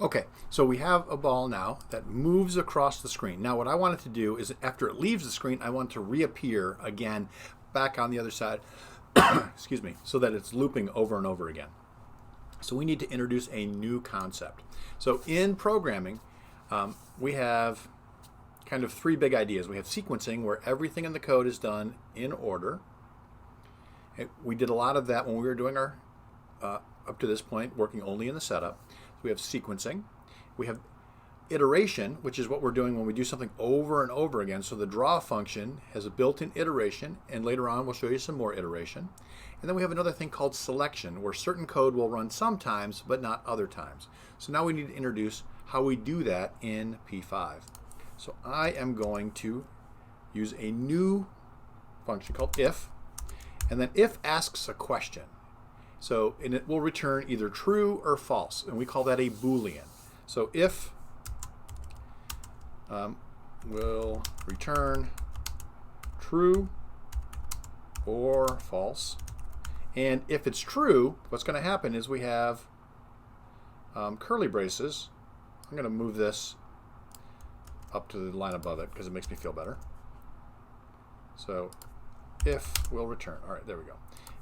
Okay, so we have a ball now that moves across the screen. Now what I want it to do is after it leaves the screen, I want it to reappear again back on the other side, excuse me, so that it's looping over and over again. So we need to introduce a new concept. So in programming, we have kind of three big ideas. We have sequencing, where everything in the code is done in order. We did a lot of that when we were doing our, up to this point, working only in the setup. We have sequencing. We have iteration, which is what we're doing when we do something over and over again. So the draw function has a built-in iteration, and later on we'll show you some more iteration. And then we have another thing called selection, where certain code will run sometimes, but not other times. So now we need to introduce how we do that in P5. So I am going to use a new function called if, and then if asks a question. So, and it will return either true or false, and we call that a Boolean. So if will return true or false, and if it's true, what's going to happen is we have curly braces. I'm going to move this up to the line above it because it makes me feel better. So if will return. All right, there we go.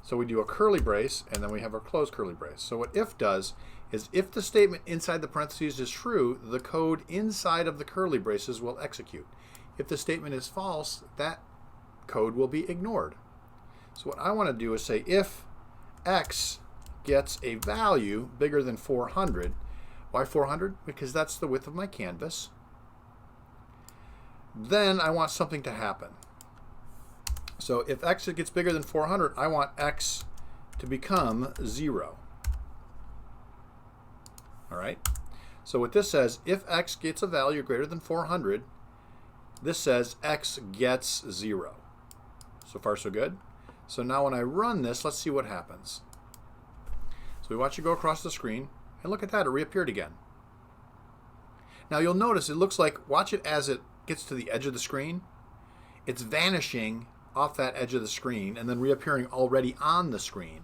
So we do a curly brace, and then we have our closed curly brace. So what if does is if the statement inside the parentheses is true, the code inside of the curly braces will execute. If the statement is false, that code will be ignored. So what I want to do is say if x gets a value bigger than 400. Why 400? Because that's the width of my canvas. Then I want something to happen. So if x gets bigger than 400, I want x to become 0. All right? So what this says, if x gets a value greater than 400, this says x gets 0. So far, so good. So now when I run this, let's see what happens. So we watch it go across the screen, and look at that, it reappeared again. Now you'll notice it looks like, watch it as it gets to the edge of the screen, it's vanishing off that edge of the screen and then reappearing already on the screen.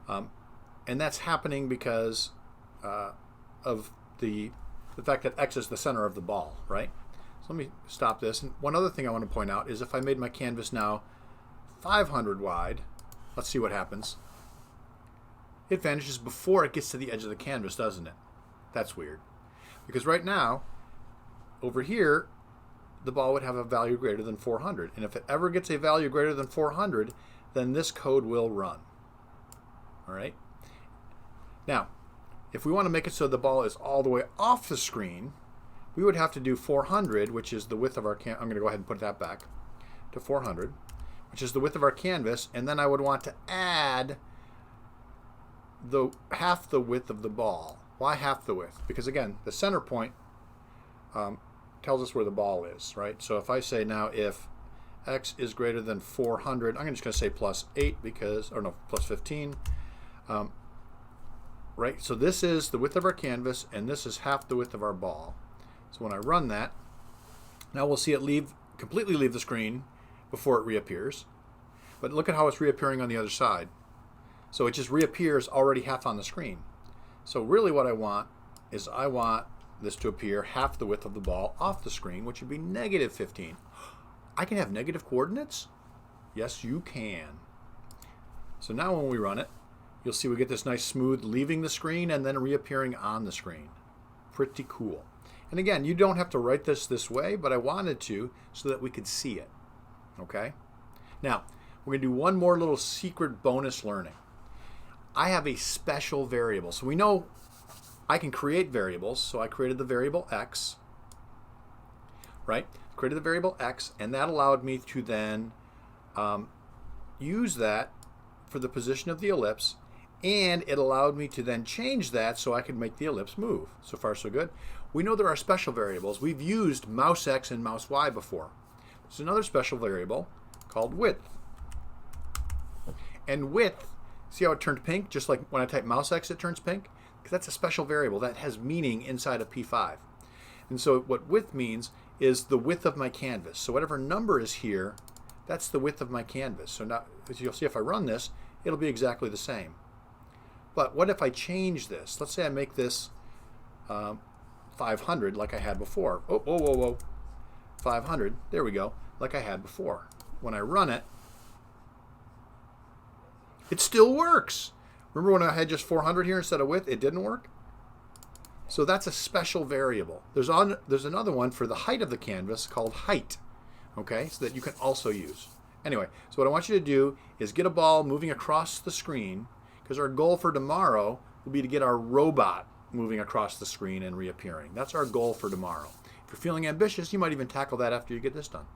And that's happening because of the fact that x is the center of the ball, right? So let me stop this. And one other thing I want to point out is if I made my canvas now 500 wide, let's see what happens. It vanishes before it gets to the edge of the canvas, doesn't it? That's weird. Because right now, over here, the ball would have a value greater than 400. And if it ever gets a value greater than 400, then this code will run. All right? Now, if we want to make it so the ball is all the way off the screen, we would have to do 400, which is the width of our canvas. I'm going to go ahead and put that back to 400, which is the width of our canvas. And then I would want to add the half the width of the ball. Why half the width? Because again, the center point tells us where the ball is, right? So if I say now if x is greater than 400, I'm just going to say plus 8 because, or no, plus 15. Right, so this is the width of our canvas, and this is half the width of our ball. So when I run that, now we'll see it completely leave the screen before it reappears. But look at how it's reappearing on the other side. So it just reappears already half on the screen. So really what I want is I want this to appear half the width of the ball off the screen, which would be negative 15. I can have negative coordinates? Yes, you can. So now when we run it, you'll see we get this nice smooth leaving the screen and then reappearing on the screen. Pretty cool. And again, you don't have to write this way, but I wanted to so that we could see it. Okay? Now, we're going to do one more little secret bonus learning. I have a special variable. So we know I can create variables. So I created the variable x, right? Created the variable x, and that allowed me to then use that for the position of the ellipse, and it allowed me to then change that so I could make the ellipse move. So far, so good. We know there are special variables. We've used mouse x and mouse y before. There's another special variable called width. And width, see how it turned pink? Just like when I type mouse x, it turns pink? Because that's a special variable that has meaning inside of P5. And so what width means is the width of my canvas. So whatever number is here, that's the width of my canvas. So now, as you'll see if I run this, it'll be exactly the same. But what if I change this? Let's say I make this 500 like I had before. Oh, whoa, whoa, whoa. 500, there we go, like I had before. When I run it, it still works. Remember when I had just 400 here instead of width, it didn't work? So that's a special variable. There's another one for the height of the canvas called height, okay, so that you can also use. Anyway, so what I want you to do is get a ball moving across the screen, because our goal for tomorrow will be to get our robot moving across the screen and reappearing. That's our goal for tomorrow. If you're feeling ambitious, you might even tackle that after you get this done.